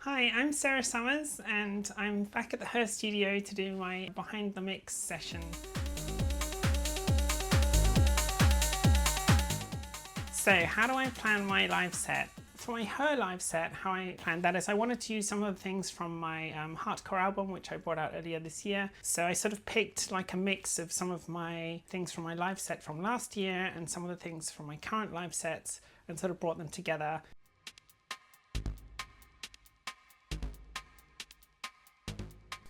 Hi, I'm Sarah Sommers and I'm back at the Her Studio to do my Behind the Mix session. So how do I plan my live set? For my Her live set, how I planned that is I wanted to use some of the things from my hardcore album, which I brought out earlier this year. So I sort of picked like a mix of some of my things from my live set from last year and some of the things from my current live sets and sort of brought them together.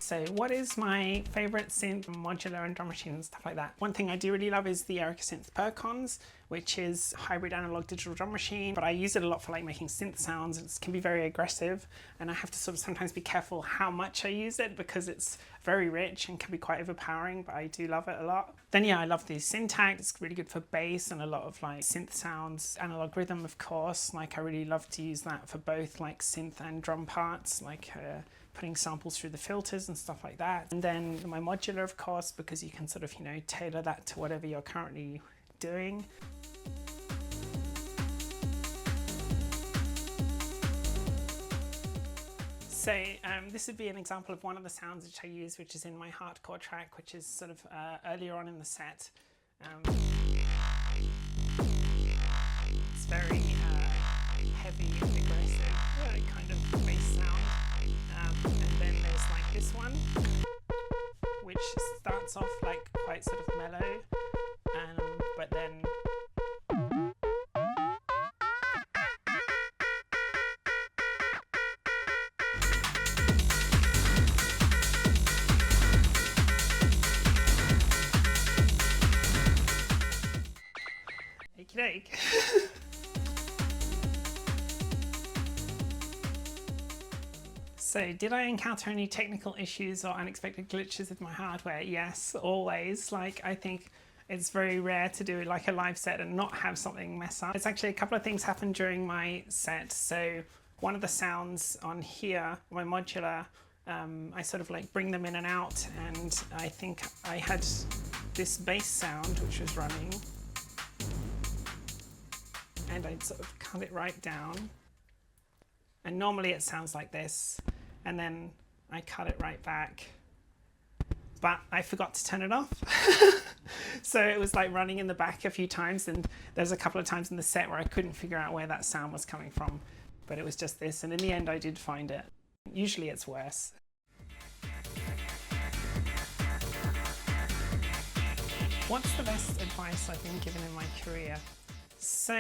So what is my favorite synth, modular and drum machine and stuff like that? One thing I do really love is the Erica Synth Percons, which is a hybrid analog digital drum machine, but I use it a lot for like making synth sounds. It can be very aggressive and I have to sort of sometimes be careful how much I use it because it's very rich and can be quite overpowering, but I do love it a lot. Then yeah, I love the Syntax. It's really good for bass and a lot of like synth sounds. Analog rhythm, of course, like I really love to use that for both like synth and drum parts, like putting samples through the filters and stuff like that. And then my modular, of course, because you can sort of, tailor that to whatever you're currently doing. So this would be an example of one of the sounds which I use, which is in my hardcore track, which is sort of earlier on in the set. It's very heavy and aggressive kind of bass sound. And then there's like this one, which starts off like quite sort of mellow, but then okey-doke. So did I encounter any technical issues or unexpected glitches with my hardware? Yes, always. Like I think it's very rare to do like a live set and not have something mess up. It's actually a couple of things happened during my set. So one of the sounds on here, my modular, I sort of like bring them in and out, and I think I had this bass sound which was running and I'd sort of cut it right down. And normally it sounds like this. And then I cut it right back, but I forgot to turn it off. So it was like running in the back a few times, and there's a couple of times in the set where I couldn't figure out where that sound was coming from, but it was just this, and in the end I did find it. Usually it's worse. What's the best advice I've been given in my career? So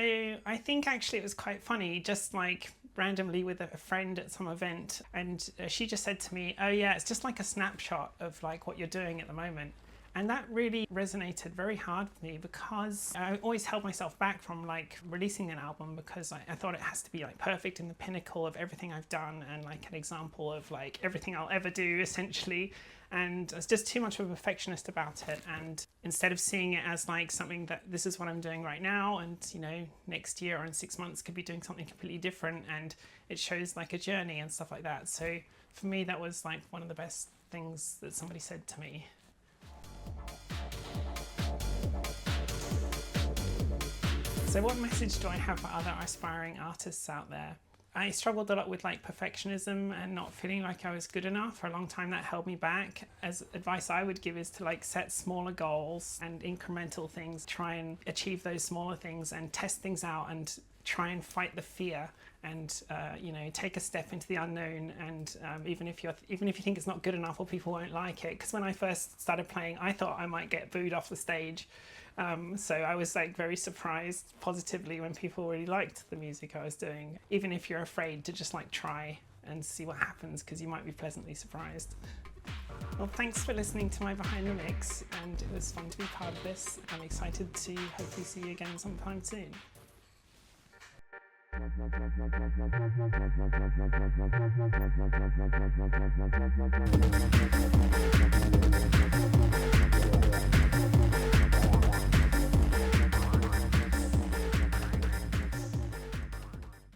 I think actually it was quite funny, just like randomly with a friend at some event, and she just said to me, oh yeah, it's just like a snapshot of like what you're doing at the moment. And that really resonated very hard with me because I always held myself back from like releasing an album because I thought it has to be like perfect and the pinnacle of everything I've done and like an example of like everything I'll ever do essentially. And I was just too much of a perfectionist about it. And instead of seeing it as like something that this is what I'm doing right now, and next year or in 6 months could be doing something completely different, and it shows like a journey and stuff like that. So for me, that was like one of the best things that somebody said to me. So what message do I have for other aspiring artists out there? I struggled a lot with like perfectionism and not feeling like I was good enough. For a long time that held me back. As advice I would give is to like set smaller goals and incremental things, try and achieve those smaller things and test things out and try and fight the fear and take a step into the unknown. And even if you think it's not good enough or people won't like it, because when I first started playing I thought I might get booed off the stage. So I was like very surprised positively when people really liked the music I was doing, even if you're afraid to just like try and see what happens, because you might be pleasantly surprised. Well, thanks for listening to my Behind the Mix, and it was fun to be part of this. I'm excited to hopefully see you again sometime soon.